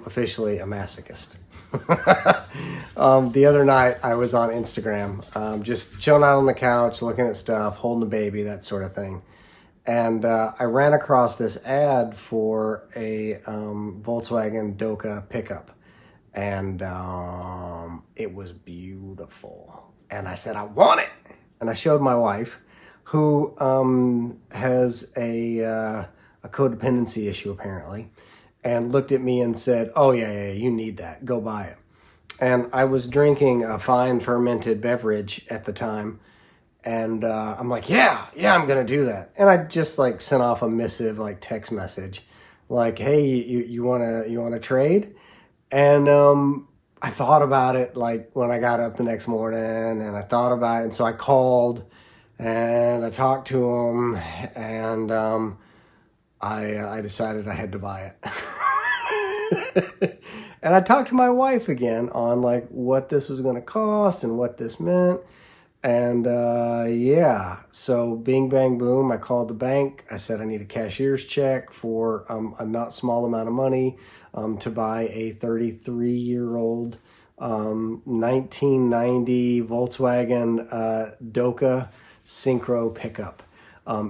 am officially a masochist. The other night I was on Instagram, just chilling out on the couch, looking at stuff, holding a baby, that sort of thing. And I ran across this ad for a Volkswagen Doka pickup. And it was beautiful. And I said, I want it. And I showed my wife, who has a codependency issue apparently, and looked at me and said, oh yeah, you need that, go buy it. And I was drinking a fine fermented beverage at the time, and I'm like, yeah, I'm gonna do that. And I just like sent off a missive, like text message, like, hey, you wanna trade? And I thought about it like when I got up the next morning, and I thought about it, and so I called and I talked to him, and I decided I had to buy it. And I talked to my wife again on like what this was going to cost and what this meant. And yeah, so bing, bang, boom, I called the bank. I said I need a cashier's check for a not small amount of money to buy a 33-year-old 1990 Volkswagen Doka Syncro pickup.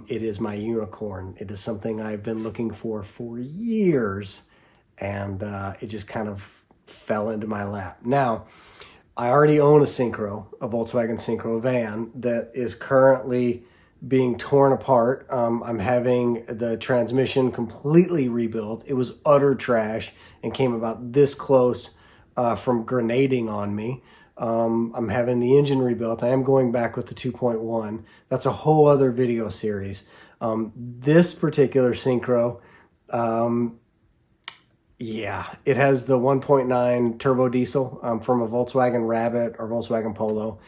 It is my unicorn. It is something I've been looking for years, and it just kind of fell into my lap. Now, I already own a Syncro, a Volkswagen Syncro van that is currently being torn apart. I'm having the transmission completely rebuilt. It was utter trash and came about this close from grenading on me. I'm having the engine rebuilt. I am going back with the 2.1. That's a whole other video series. This particular Syncro, yeah, it has the 1.9 turbo diesel from a Volkswagen Rabbit or Volkswagen Polo.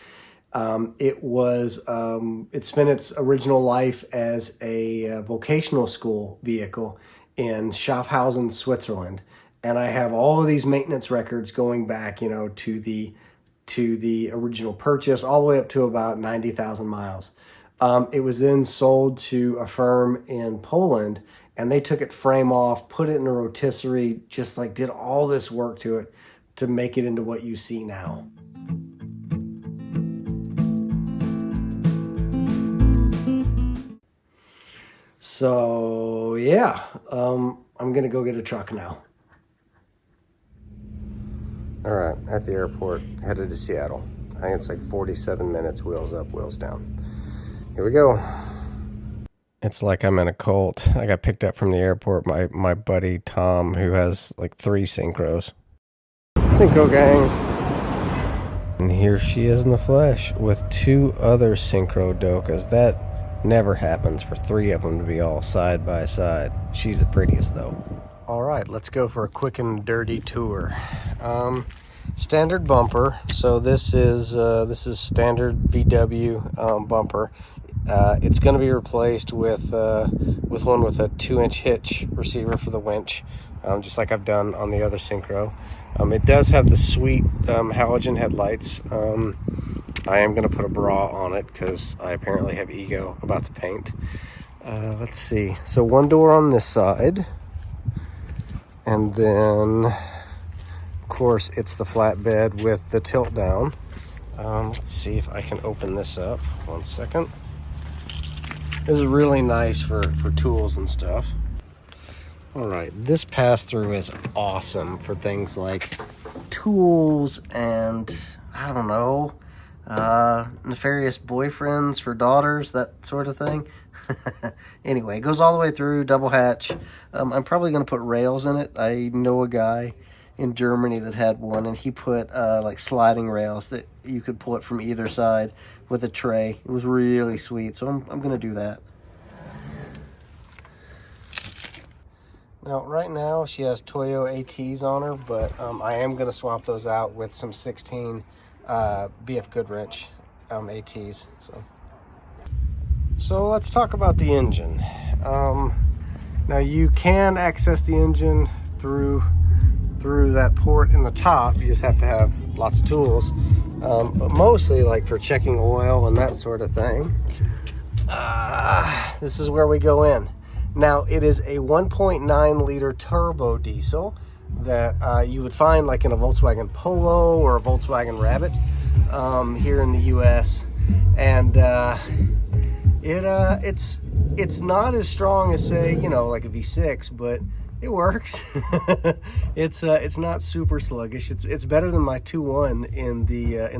It spent its original life as a vocational school vehicle in Schaffhausen, Switzerland. And I have all of these maintenance records going back, to the original purchase, all the way up to about 90,000 miles. It was then sold to a firm in Poland, and they took it frame off, put it in a rotisserie, just like did all this work to it to make it into what you see now. So yeah, I'm gonna go get a truck now. All right, at the airport, headed to Seattle. I think it's like 47 minutes, wheels up, wheels down. Here we go. It's like I'm in a cult. I got picked up from the airport by my buddy Tom, who has like 3 Syncros. Syncro gang. And here she is in the flesh with 2 other Syncro Dokas. That never happens for 3 of them to be all side by side. She's the prettiest though. All right, let's go for a quick and dirty tour. Standard bumper. So this is standard VW bumper. It's going to be replaced with one with a 2-inch hitch receiver for the winch, just like I've done on the other Syncro. It does have the sweet halogen headlights. I am going to put a bra on it because I apparently have ego about the paint. Let's see. So 1 door on this side. And then, of course, it's the flatbed with the tilt down. Let's see if I can open this up. 1 second. This is really nice for tools and stuff. All right, this pass-through is awesome for things like tools and, I don't know, nefarious boyfriends for daughters, that sort of thing. Anyway, it goes all the way through, double hatch. I'm probably going to put rails in it. I know a guy in Germany that had one, and he put like sliding rails that you could pull it from either side with a tray. It was really sweet, so I'm going to do that. Now, right now, she has Toyo ATs on her, but I am going to swap those out with some 16 BF Goodrich ATs. So let's talk about the engine. Now you can access the engine through that port in the top. You just have to have lots of tools, but mostly like for checking oil and that sort of thing. This is where we go in. Now it is a 1.9 liter turbo diesel. that you would find like in a Volkswagen Polo or a Volkswagen Rabbit here in the US. And it's not as strong as, say, you know, like a V6, but it works. It's not super sluggish. It's better than my 2.1 in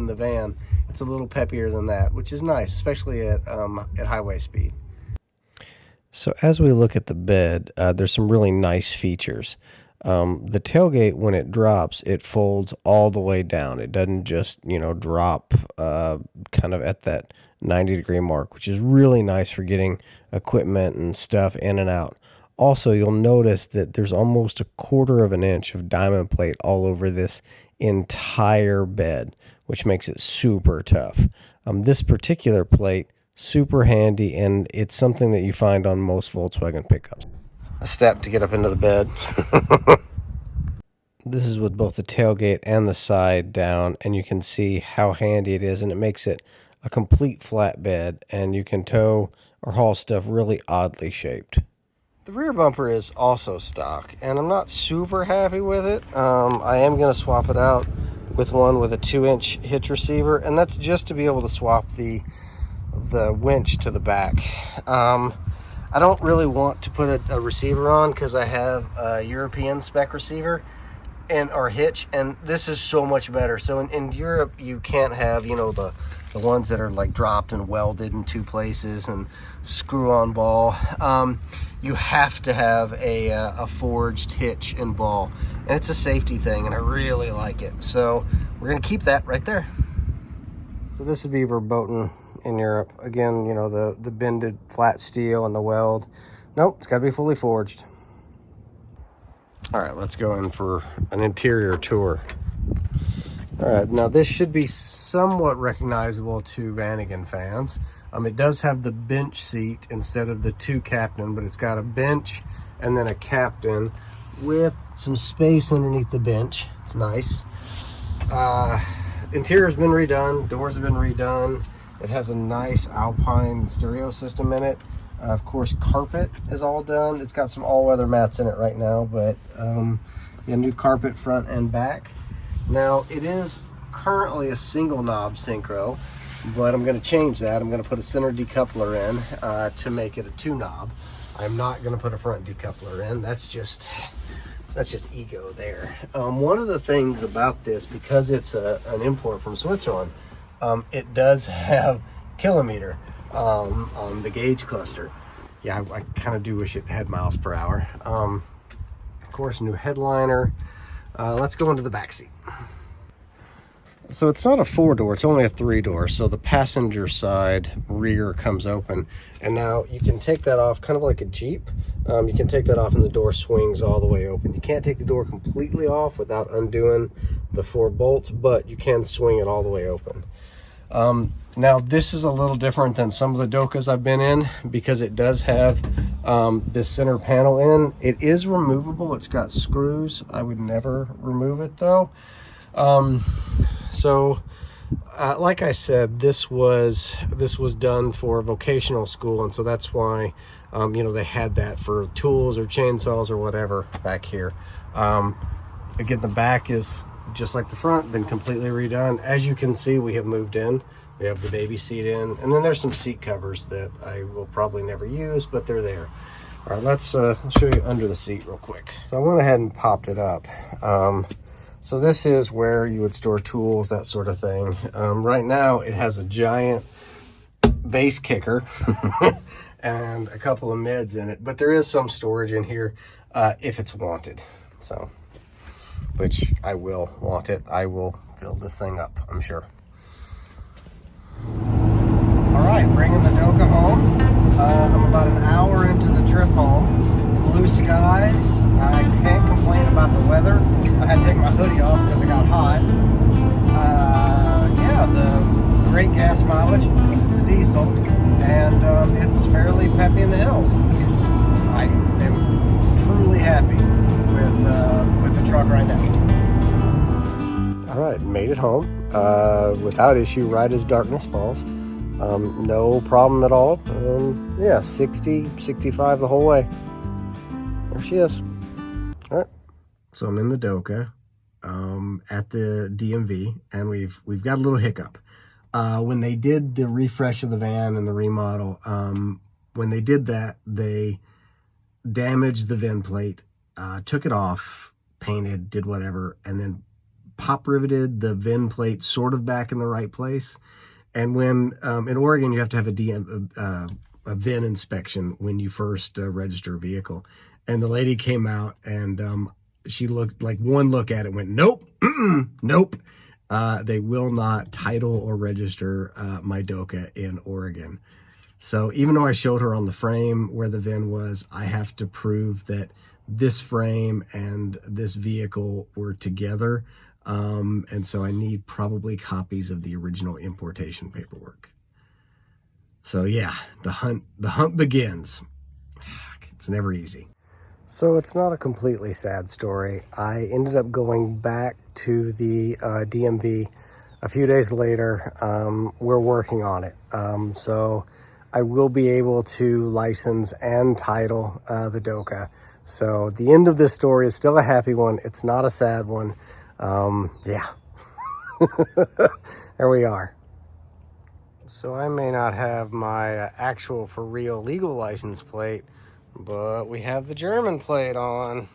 the van. It's a little peppier than that, which is nice, especially at highway speed. So as we look at the bed, there's some really nice features. The tailgate, when it drops, it folds all the way down. It doesn't just, you know, drop kind of at that 90-degree mark, which is really nice for getting equipment and stuff in and out. Also, you'll notice that there's almost 1/4 of an inch of diamond plate all over this entire bed, which makes it super tough. This particular plate, super handy, and it's something that you find on most Volkswagen pickups. A step to get up into the bed. This is with both the tailgate and the side down, and you can see how handy it is, and it makes it a complete flat bed, and you can tow or haul stuff really oddly shaped. The rear bumper is also stock, and I'm not super happy with it. I am going to swap it out with one with a 2-inch hitch receiver, and that's just to be able to swap the winch to the back. I don't really want to put a receiver on because I have a European spec receiver or hitch, and this is so much better. So in Europe, you can't have, you know, the ones that are like dropped and welded in 2 places and screw-on ball. You have to have a forged hitch and ball, and it's a safety thing, and I really like it. So we're gonna keep that right there. So this would be verboten in Europe. Again, you know, the bended flat steel and the weld. Nope, it's got to be fully forged. All right, let's go in for an interior tour. All right, now this should be somewhat recognizable to Vanagon fans. It does have the bench seat instead of the 2 captain, but it's got a bench and then a captain with some space underneath the bench. It's nice. Interior's been redone, doors have been redone. It has a nice Alpine stereo system in it. Of course, carpet is all done. It's got some all-weather mats in it right now, but yeah, new carpet front and back. Now, it is currently a single knob Syncro, but I'm going to change that. I'm going to put a center decoupler in to make it a 2-knob. I'm not going to put a front decoupler in. That's just ego there. One of the things about this, because it's an import from Switzerland, it does have kilometer on the gauge cluster. Yeah, I kind of do wish it had miles per hour. Of course, new headliner. Let's go into the back seat. So it's not a 4-door, it's only a 3-door. So the passenger side rear comes open, and now you can take that off kind of like a Jeep. You can take that off and the door swings all the way open. You can't take the door completely off without undoing the 4 bolts, but you can swing it all the way open. Now this is a little different than some of the Dokas I've been in because it does have this center panel in. It is removable. It's got screws. I would never remove it though. Like I said, this was done for vocational school, and so that's why you know, they had that for tools or chainsaws or whatever back here. Again, the back is just like the front, been completely redone. As you can see, we have moved in. We have the baby seat in, and then there's some seat covers that I will probably never use, but they're there. All right, let's show you under the seat real quick. So I went ahead and popped it up. So this is where you would store tools, that sort of thing. Right now, it has a giant base kicker and a couple of mids in it, but there is some storage in here if it's wanted. So, which I will want it. I will fill this thing up, I'm sure. All right, bringing the Doka home. I'm about an hour into the trip home. Blue skies. I can't complain about the weather. I had to take my hoodie off because it got hot. Yeah, the great gas mileage. It's a diesel, and it's fairly peppy in the hills. I am truly happy with the truck right now. All right, made it home without issue right as darkness falls. No problem at all. Yeah, 60, 65 the whole way. There she is. All right. So I'm in the Doka at the DMV, and we've got a little hiccup. When they did the refresh of the van and the remodel, when they did that, they damaged the VIN plate, took it off, painted, did whatever, and then pop riveted the VIN plate sort of back in the right place. And when in Oregon, you have to have a VIN inspection when you first register a vehicle. And the lady came out, and she looked like one look at it, went, nope, nope. They will not title or register my Doka in Oregon. So even though I showed her on the frame where the VIN was, I have to prove that this frame and this vehicle were together. And so I need probably copies of the original importation paperwork. So yeah, the hunt begins. It's never easy. So it's not a completely sad story. I ended up going back to the DMV a few days later. We're working on it. So I will be able to license and title the Doka. So the end of this story is still a happy one. It's not a sad one. Yeah. There we are. So I may not have my actual for real legal license plate, but we have the German plate on.